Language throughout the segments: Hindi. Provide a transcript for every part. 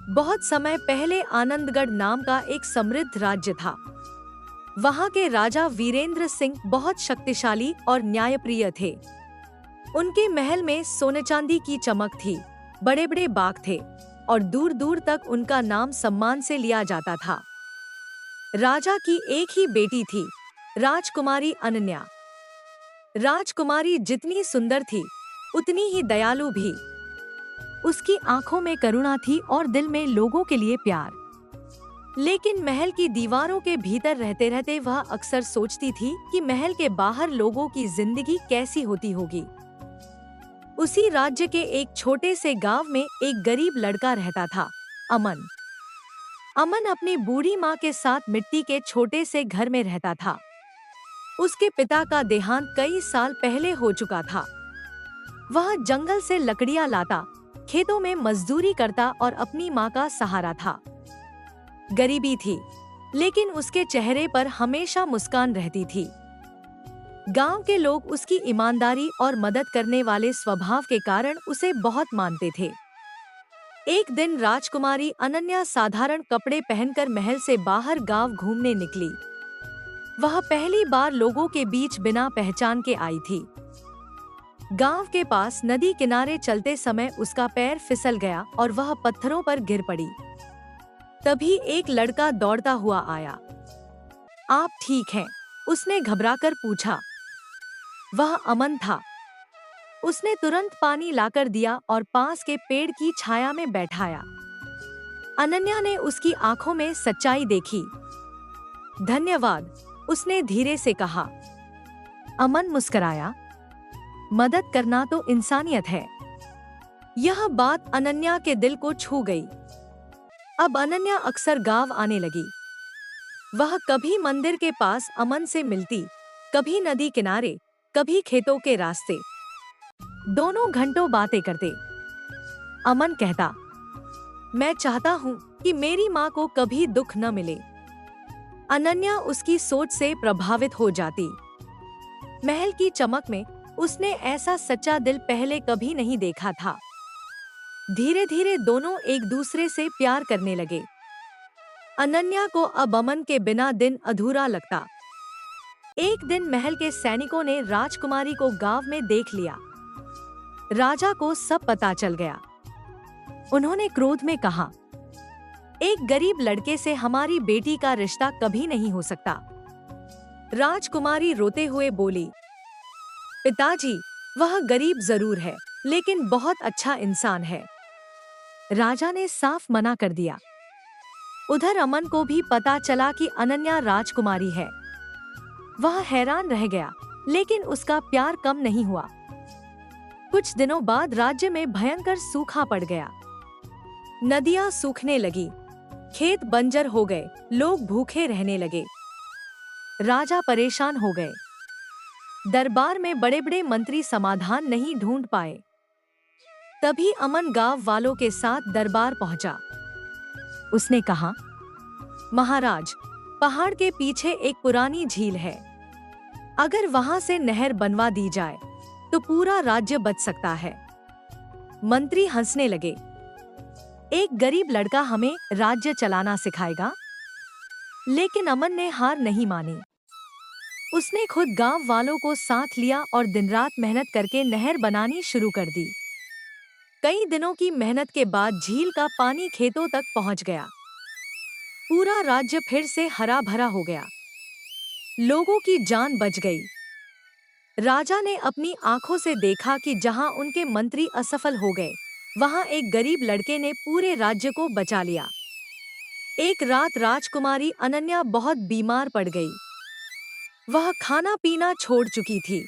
बहुत समय पहले आनंदगढ़ नाम का एक समृद्ध राज्य था। वहाँ के राजा वीरेंद्र सिंह बहुत शक्तिशाली और न्यायप्रिय थे। उनके महल में सोने चांदी की चमक थी, बड़े बड़े बाग थे और दूर दूर तक उनका नाम सम्मान से लिया जाता था। राजा की एक ही बेटी थी, राजकुमारी अनन्या। राजकुमारी जितनी सुंदर थी, उतनी ही दयालु भी। उसकी आंखों में करुणा थी और दिल में लोगों के लिए प्यार। लेकिन महल की दीवारों के भीतर रहते रहते वह अक्सर सोचती थी कि महल के बाहर लोगों की जिंदगी कैसी होती होगी। उसी राज्य के एक छोटे से गांव में एक गरीब लड़का रहता था, अमन। अमन अपनी बूढ़ी माँ के साथ मिट्टी के छोटे से घर में रहता था। उसके पिता का देहांत कई साल पहले हो चुका था। वह जंगल से लकड़ियां लाता, खेतों में मजदूरी करता और अपनी माँ का सहारा था। गरीबी थी, लेकिन उसके चेहरे पर हमेशा मुस्कान रहती थी। गांव के लोग उसकी ईमानदारी और मदद करने वाले स्वभाव के कारण उसे बहुत मानते थे। एक दिन राजकुमारी अनन्या साधारण कपड़े पहनकर महल से बाहर गांव घूमने निकली। वह पहली बार लोगों के बीच बिना पहचान के आई थी। गांव के पास नदी किनारे चलते समय उसका पैर फिसल गया और वह पत्थरों पर गिर पड़ी। तभी एक लड़का दौड़ता हुआ आया। आप ठीक हैं? उसने घबराकर पूछा। वह अमन था। उसने तुरंत पानी लाकर दिया और पास के पेड़ की छाया में बैठाया। अनन्या ने उसकी आंखों में सच्चाई देखी। धन्यवाद, उसने धीरे से कहा। अमन मुस्कुराया। मदद करना तो इंसानियत है। यह बात अनन्या के दिल को छू गई। अब अनन्या अक्सर गांव आने लगी। वह कभी मंदिर के पास अमन से मिलती, कभी नदी किनारे, कभी खेतों के रास्ते। दोनों घंटों बातें करते। अमन कहता, मैं चाहता हूँ कि मेरी माँ को कभी दुख न मिले। अनन्या उसकी सोच से प्रभावित हो जाती। महल की चमक में उसने ऐसा सच्चा दिल पहले कभी नहीं देखा था। धीरे धीरे दोनों एक दूसरे से प्यार करने लगे। अनन्या को अब अमन के बिना दिन अधूरा लगता। एक दिन महल के सैनिकों ने राजकुमारी को गांव में देख लिया। राजा को सब पता चल गया। उन्होंने क्रोध में कहा, एक गरीब लड़के से हमारी बेटी का रिश्ता कभी नहीं हो सकता। राजकुमारी रोते हुए बोली, पिताजी, वह गरीब जरूर है, लेकिन बहुत अच्छा इंसान है। राजा ने साफ मना कर दिया। उधर अमन को भी पता चला कि अनन्या राजकुमारी है। वह हैरान रह गया, लेकिन उसका प्यार कम नहीं हुआ। कुछ दिनों बाद राज्य में भयंकर सूखा पड़ गया। नदियां सूखने लगी, खेत बंजर हो गए, लोग भूखे रहने लगे। राजा परेशान हो गए। दरबार में बड़े बड़े मंत्री समाधान नहीं ढूंढ पाए। तभी अमन गांव वालों के साथ दरबार पहुंचा। उसने कहा, महाराज, पहाड़ के पीछे एक पुरानी झील है। अगर वहां से नहर बनवा दी जाए तो पूरा राज्य बच सकता है। मंत्री हंसने लगे। एक गरीब लड़का हमें राज्य चलाना सिखाएगा? लेकिन अमन ने हार नहीं मानी। उसने खुद गांव वालों को साथ लिया और दिन रात मेहनत करके नहर बनानी शुरू कर दी। कई दिनों की मेहनत के बाद झील का पानी खेतों तक पहुंच गया। पूरा राज्य फिर से हरा भरा हो गया। लोगों की जान बच गई। राजा ने अपनी आंखों से देखा कि जहां उनके मंत्री असफल हो गए, वहां एक गरीब लड़के ने पूरे राज्य को बचा लिया। एक रात राजकुमारी अनन्या बहुत बीमार पड़ गई। वह खाना पीना छोड़ चुकी थी।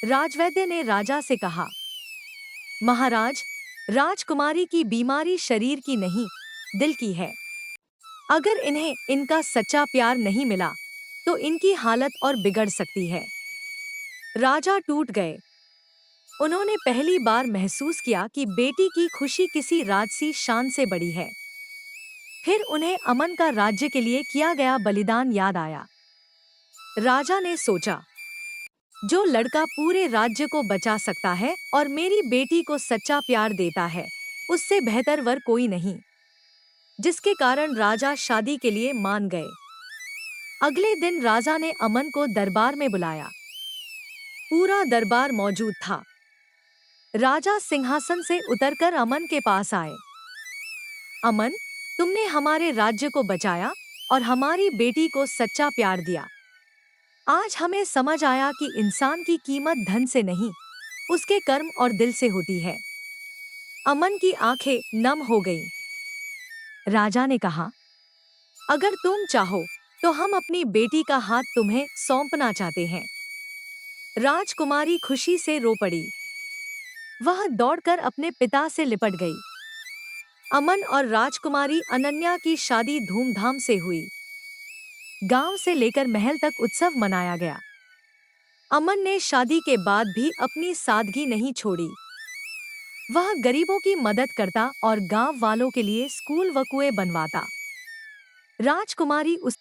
राजवैद्य ने राजा से कहा, महाराज, राजकुमारी की बीमारी शरीर की नहीं, दिल की है। अगर इन्हें इनका सच्चा प्यार नहीं मिला तो इनकी हालत और बिगड़ सकती है। राजा टूट गए। उन्होंने पहली बार महसूस किया कि बेटी की खुशी किसी राजसी शान से बड़ी है। फिर उन्हें अमन का राज्य के लिए किया गया बलिदान याद आया। राजा ने सोचा, जो लड़का पूरे राज्य को बचा सकता है और मेरी बेटी को सच्चा प्यार देता है, उससे बेहतर वर कोई नहीं, जिसके कारण राजा शादी के लिए मान गए। अगले दिन राजा ने अमन को दरबार में बुलाया। पूरा दरबार मौजूद था। राजा सिंहासन से उतरकर अमन के पास आए। अमन, तुमने हमारे राज्य को बचाया और हमारी बेटी को सच्चा प्यार दिया। आज हमें समझ आया कि इंसान की कीमत धन से नहीं, उसके कर्म और दिल से होती है। अमन की आंखें नम हो गईं। राजा ने कहा, अगर तुम चाहो तो हम अपनी बेटी का हाथ तुम्हें सौंपना चाहते हैं। राजकुमारी खुशी से रो पड़ी। वह दौड़कर अपने पिता से लिपट गई। अमन और राजकुमारी अनन्या की शादी धूमधाम से हुई। गांव से लेकर महल तक उत्सव मनाया गया। अमन ने शादी के बाद भी अपनी सादगी नहीं छोड़ी। वह गरीबों की मदद करता और गांव वालों के लिए स्कूल व कुएं बनवाता। राजकुमारी उस